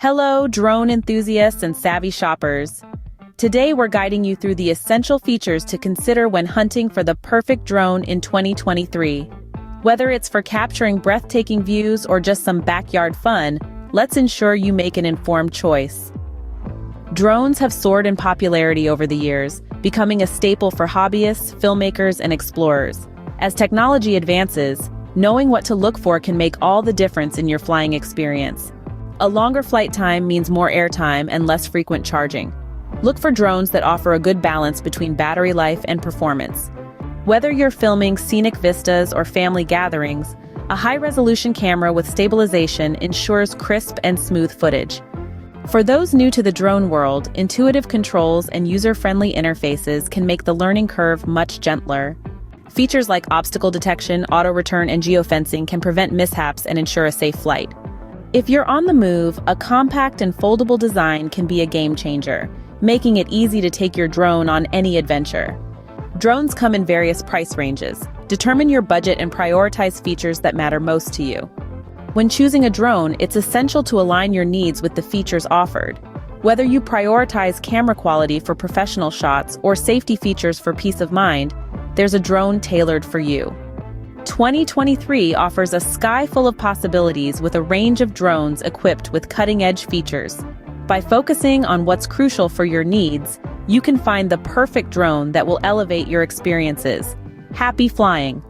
Hello, drone enthusiasts and savvy shoppers. Today we're guiding you through the essential features to consider when hunting for the perfect drone in 2023. Whether it's for capturing breathtaking views or just some backyard fun, let's ensure you make an informed choice. Drones have soared in popularity over the years, becoming a staple for hobbyists, filmmakers, and explorers. As technology advances, knowing what to look for can make all the difference in your flying experience. A longer flight time means more airtime and less frequent charging. Look for drones that offer a good balance between battery life and performance. Whether you're filming scenic vistas or family gatherings, a high-resolution camera with stabilization ensures crisp and smooth footage. For those new to the drone world, intuitive controls and user-friendly interfaces can make the learning curve much gentler. Features like obstacle detection, auto-return, and geofencing can prevent mishaps and ensure a safe flight. If you're on the move, a compact and foldable design can be a game-changer, making it easy to take your drone on any adventure. Drones come in various price ranges. Determine your budget and prioritize features that matter most to you. When choosing a drone, it's essential to align your needs with the features offered. Whether you prioritize camera quality for professional shots or safety features for peace of mind, there's a drone tailored for you. 2023 offers a sky full of possibilities with a range of drones equipped with cutting-edge features. By focusing on what's crucial for your needs, you can find the perfect drone that will elevate your experiences. Happy flying!